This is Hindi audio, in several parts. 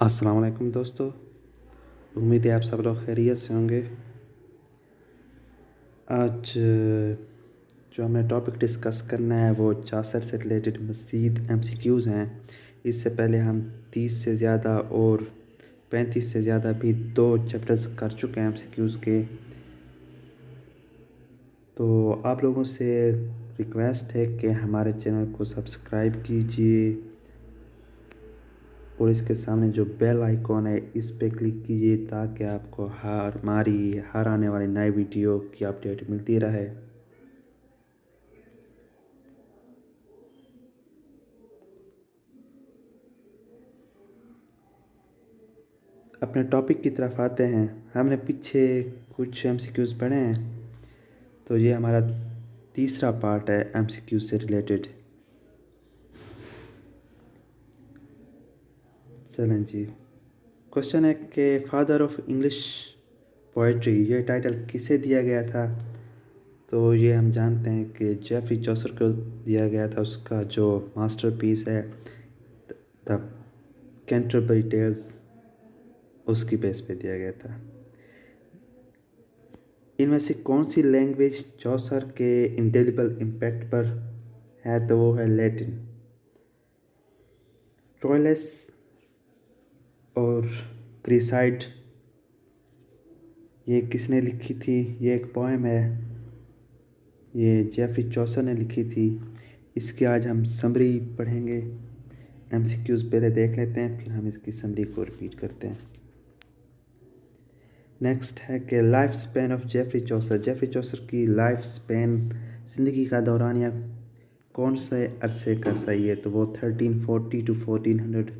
अस्सलाम वालेकुम दोस्तों। उम्मीद है आप सब लोग खैरियत से होंगे। आज जो हमें टॉपिक डिस्कस करना है वो चासर से रिलेटेड मज़ीद एमसीक्यूज़ हैं। इससे पहले हम 30 से ज़्यादा और 35 से ज़्यादा भी 2 चैप्टर्स कर चुके हैं एमसीक्यूज़ के। तो आप लोगों से रिक्वेस्ट है कि हमारे चैनल को सब्सक्राइब कीजिए और इसके सामने जो बेल आइकॉन है इस पे क्लिक कीजिए ताकि आपको हमारी हर आने वाली नई वीडियो की अपडेट मिलती रहे। अपने टॉपिक की तरफ आते हैं। हमने पीछे कुछ एमसीक्यूज़ पढ़े हैं, तो ये हमारा तीसरा पार्ट है एमसीक्यू से रिलेटेड। चलें जी। क्वेश्चन है कि फादर ऑफ इंग्लिश पोइट्री ये टाइटल किसे दिया गया था। तो ये हम जानते हैं कि जेफरी चौसर को दिया गया था। उसका जो मास्टरपीस है द कैंटरबरी टेल्स, उसकी बेस पे दिया गया था। इनमें से कौन सी लैंग्वेज चौसर के इंडेलिबल इम्पैक्ट पर है, तो वो है लैटिन। ट्रोइलस और क्रिसाइड ये किसने लिखी थी। ये एक पोएम है, ये जेफरी चौसर ने लिखी थी। इसकी आज हम समरी पढ़ेंगे। एमसीक्यूज़ पहले देख लेते हैं, फिर हम इसकी समरी को रिपीट करते हैं। नेक्स्ट है कि life span of Geoffrey Chaucer. Geoffrey Chaucer की लाइफ स्पैन, ज़िंदगी का दौरानिया कौन से अरसे का सही है, तो वो 1340 to 1400।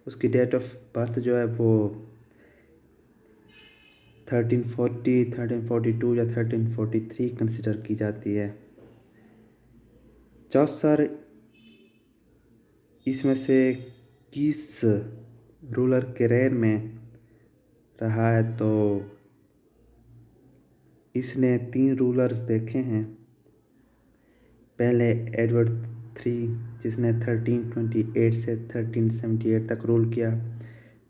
उसकी डेट ऑफ बर्थ जो है वो 1340, 1342 या 1343 कंसिडर की जाती है। चौसर इसमें से किस रूलर के रेन में रहा है, तो इसने 3 रूलर्स देखे हैं। पहले एडवर्ड थ्री, जिसने 1328 से 1378 तक रूल किया।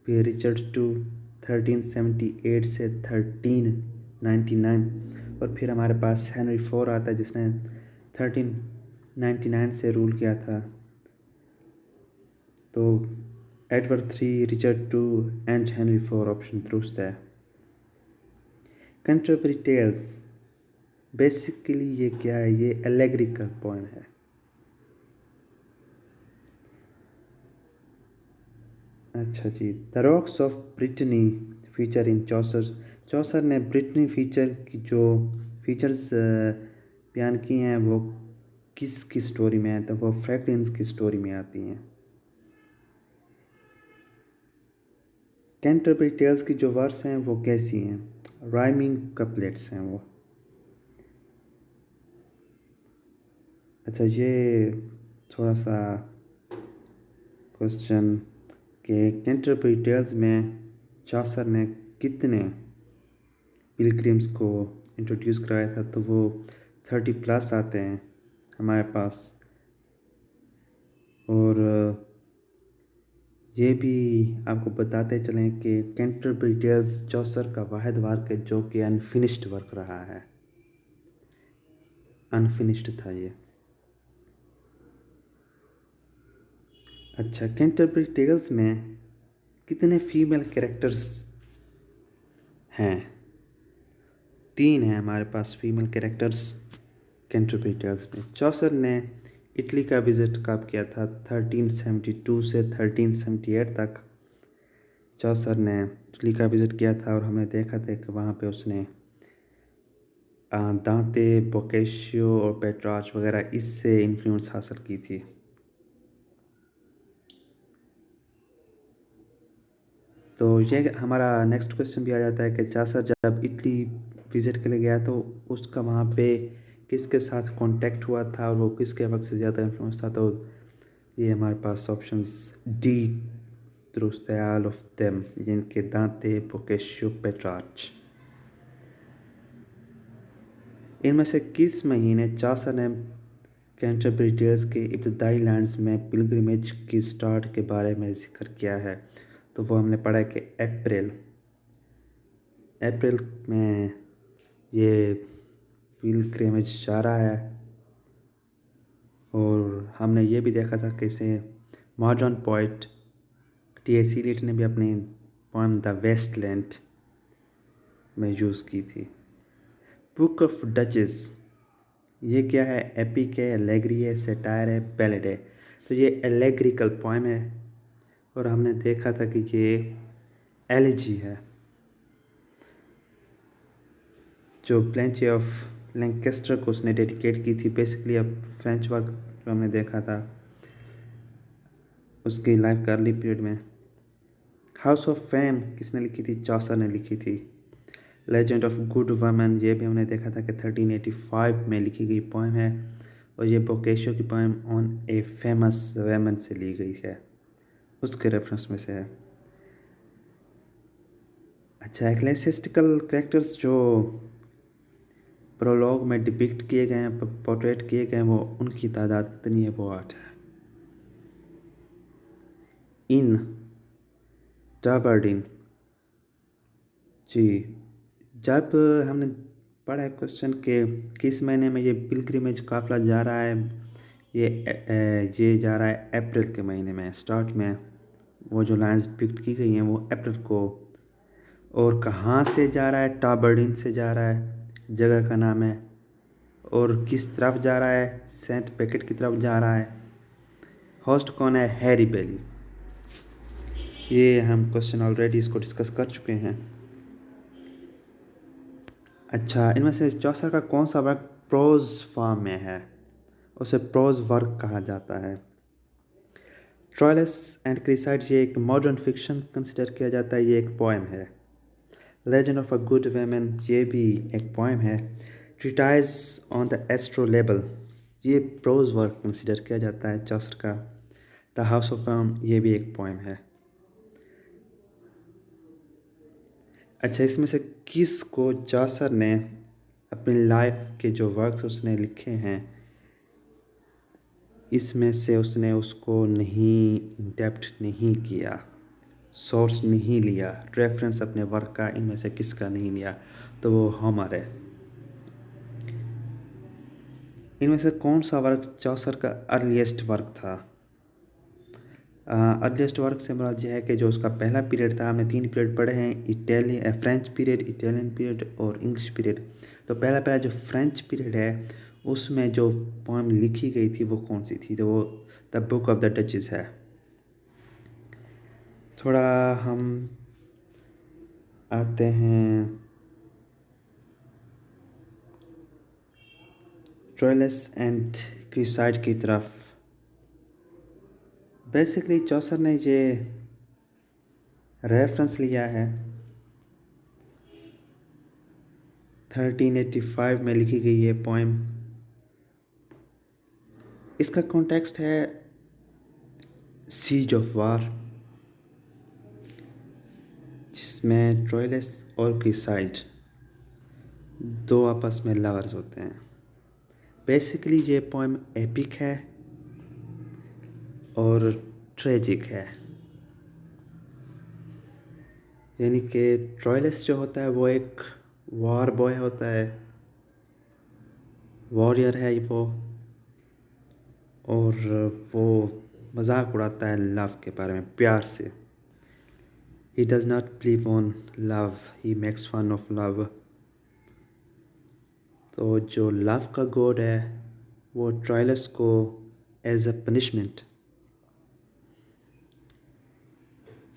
फिर रिचर्ड टू 1378 से 1399। और फिर हमारे पास हेनरी फोर आता है जिसने 1399 से रूल किया था। तो Edward three, Richard two and Henry four option दुरुस्त है। कैंटरबरी टेल्स बेसिकली ये क्या है, ये एलेग्रिकल पोएम है। अच्छा जी। The rocks of Brittany feature in Chaucer. Chaucer ने ब्रिटनी फीचर की जो फीचर्स बयान की हैं वो किस स्टोरी में है, तो वो फ्रैंकलिन्स की स्टोरी में आती हैं। कैंटरबरी टेल्स की जो वर्स हैं वो कैसी हैं, राइमिंग कपलेट्स हैं वो। अच्छा, ये थोड़ा सा क्वेश्चन कि कैंटरबरी टेल्स में चौसर ने कितने पिलग्रिम्स को इंट्रोड्यूस कराया था, तो वो 30+ आते हैं हमारे पास। और ये भी आपको बताते चलें कि कैंटरबरी टेल्स चौसर का वाहिद वर्क है जो कि अनफिनिश्ड वर्क रहा है। अनफिनिश्ड था ये। अच्छा, कैंटरबरी टेल्स में कितने फीमेल कैरेक्टर्स हैं। 3 हैं हमारे पास फीमेल कैरेक्टर्स कैंटरबरी टेल्स में। चौसर ने इटली का विज़िट कब किया था, 1372 से 1378 तक चौसर ने इटली का विज़िट किया था। और हमने देखा था कि वहाँ पे उसने दांते, बोकेशियो और पेट्रार्च वगैरह इससे इन्फ्लुएंस हासिल की थी। तो ये हमारा नेक्स्ट क्वेश्चन भी आ जाता है कि चासर जब इटली विज़िट के लिए गया तो उसका वहाँ पे किसके साथ कांटेक्ट हुआ था और वो किसके वक्त से ज़्यादा इन्फ्लुएंस था, तो ये हमारे पास ऑप्शंस डी दुरुस्त है, ऑल ऑफ देम, जिनके दांते, बोकेशियो, पेट्रार्च। इनमें से किस महीने चासर ने कैंटरबरी टेल्स के इब्तदाई लैंड्स में पिलग्रिमेज की स्टार्ट के बारे में जिक्र किया है, तो वो हमने पढ़ा है कि अप्रैल में ये पिलग्रिमेज जा रहा है। और हमने ये भी देखा था कि इसे मॉडर्न पोइट T.S. Eliot ने भी अपनी पोएम द वेस्टलैंड में यूज़ की थी। बुक ऑफ डचेस ये क्या है? एपिक है, एलेग्री है, सटायर है, बैलेड है। तो ये एलेग्रिकल पोएम है। और हमने देखा था कि ये एलिजी है जो ब्लेंचे ऑफ लैंकेस्टर को उसने डेडिकेट की थी। बेसिकली अब फ्रेंच वर्क जो हमने देखा था उसकी लाइफ का अर्ली पीरियड में। हाउस ऑफ फेम किसने लिखी थी? चॉसर ने लिखी थी। लेजेंड ऑफ गुड वुमन ये भी हमने देखा था कि 1385 में लिखी गई पोएम है। और ये बोकेशो की पोएम ऑन ए फेमस वेमन से ली गई है, उसके रेफरेंस में से है। अच्छा, एक्लेसिस्टिकल कैरेक्टर्स जो प्रोलॉग में डिपिक्ट किए गए हैं, पोर्ट्रेट किए गए हैं, वो उनकी तादाद कितनी है? वो 8 है। इन टाबर्डिन जी, जब हमने पढ़ा है क्वेश्चन के किस महीने में ये पिलग्रिमेज काफिला जा रहा है, ये जा रहा है अप्रैल के महीने में। स्टार्ट में वो जो लाइन्स डिपिक्ट की गई हैं वो अप्रैल को। और कहाँ से जा रहा है? टाबर्डिन से जा रहा है, जगह का नाम है। और किस तरफ जा रहा है? सेंट पैकेट की तरफ जा रहा है। होस्ट कौन है? हैरी बेली। ये हम क्वेश्चन ऑलरेडी इसको डिस्कस कर चुके हैं। अच्छा, इनमें से चौसर का कौन सा वर्क प्रोज फॉर्म में है? उसे प्रोज वर्क कहा जाता है। ट्रोइलस एंड क्रिसाइड ये एक मॉडर्न फिक्शन कंसिडर किया जाता है, ये एक पोएम है। Legend of a good woman ये भी एक पोएम है। ट्रीटाइज ऑन द एस्ट्रोलेबल ये प्रोज वर्क कंसिडर किया जाता है चौसर का। द हाउस ऑफ फेम ये भी एक पोएम है। अच्छा, इसमें से किस को चौसर ने अपनी लाइफ के जो वर्क्स उसने लिखे हैं इसमें से उसने उसको नहीं इंडेप्थ नहीं किया, सोर्स नहीं लिया, रेफरेंस अपने वर्क का इनमें से किसका नहीं लिया? तो वो होमर है। इनमें से कौन सा वर्क चौसर का अर्लीस्ट वर्क था? अर्लीस्ट वर्क से मुराद यह है कि जो उसका पहला पीरियड था, हमने 3 पीरियड पढ़े हैं, फ्रेंच पीरियड, इटालियन पीरियड और इंग्लिश पीरियड। तो पहला जो फ्रेंच पीरियड है उसमें जो पोएम लिखी गई थी वो कौन सी थी? तो वो the book of the duchess है। थोड़ा हम आते हैं ट्रोइलस एंड क्रिसाइड की तरफ। बेसिकली चौसर ने ये रेफरेंस लिया है 1385 में लिखी गई ये पोएम। इसका कॉन्टेक्स्ट है सीज ऑफ वार, जिसमें ट्रोइलस और क्रिसाइड दो आपस में लवर्स होते हैं। बेसिकली ये पोएम एपिक है और ट्रेजिक है। यानी कि ट्रोइलस जो होता है वो एक वॉर बॉय होता है, वॉरियर है वो, और वो मजाक उड़ाता है लव के बारे में, प्यार से। He does not believe on love, he makes fun of love। तो जो लव का गॉड है वो ट्रोइलस को एज अ पनिशमेंट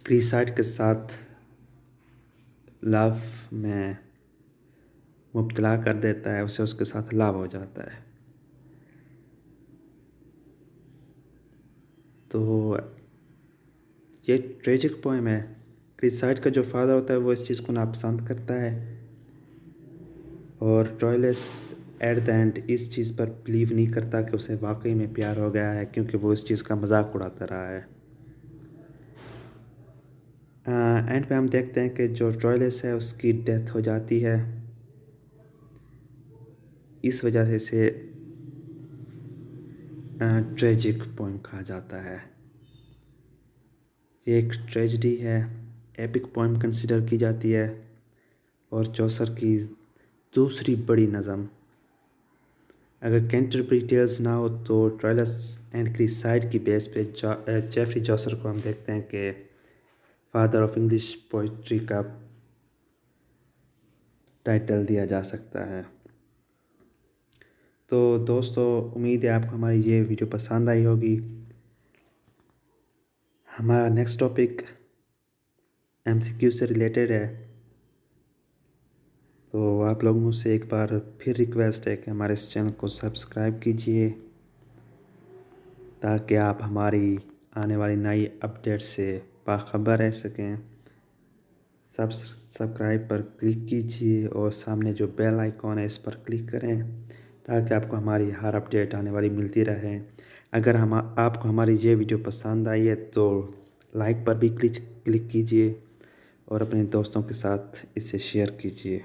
क्रिसाइड के साथ लव में मुब्तला कर देता है, उसे उसके साथ लव हो जाता है। तो ये ट्रेजिक पोएम है। क्रिसाइड का जो फादर होता है वो इस चीज़ को नापसंद करता है और ट्रोइलस एट द एंड इस चीज़ पर बिलीव नहीं करता कि उसे वाकई में प्यार हो गया है, क्योंकि वो इस चीज़ का मजाक उड़ाता रहा है। एंड पे हम देखते हैं कि जो ट्रोइलस है उसकी डेथ हो जाती है। इस वजह से इसे ट्रेजिक पोएम कहा जाता है। ये एक ट्रेजेडी है, एपिक पोएम कंसिडर की जाती है और चौसर की दूसरी बड़ी नज़म। अगर कैंटरबरी टेल्स ना हो तो ट्रायल्स एंड क्रिसाइड की बेस पे जेफरी चौसर को हम देखते हैं कि फादर ऑफ इंग्लिश पोइट्री का टाइटल दिया जा सकता है। तो दोस्तों, उम्मीद है आपको हमारी ये वीडियो पसंद आई होगी। हमारा नेक्स्ट टॉपिक एमसीक्यू से रिलेटेड है, तो आप लोगों से एक बार फिर रिक्वेस्ट है कि हमारे इस चैनल को सब्सक्राइब कीजिए ताकि आप हमारी आने वाली नई अपडेट से बाखबर रह सकें। सब्सक्राइब पर क्लिक कीजिए और सामने जो बेल आइकॉन है इस पर क्लिक करें ताकि आपको हमारी हर अपडेट आने वाली मिलती रहे। अगर आपको हमारी ये वीडियो पसंद आई है तो लाइक पर भी क्लिक कीजिए और अपने दोस्तों के साथ इसे शेयर कीजिए।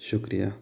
शुक्रिया।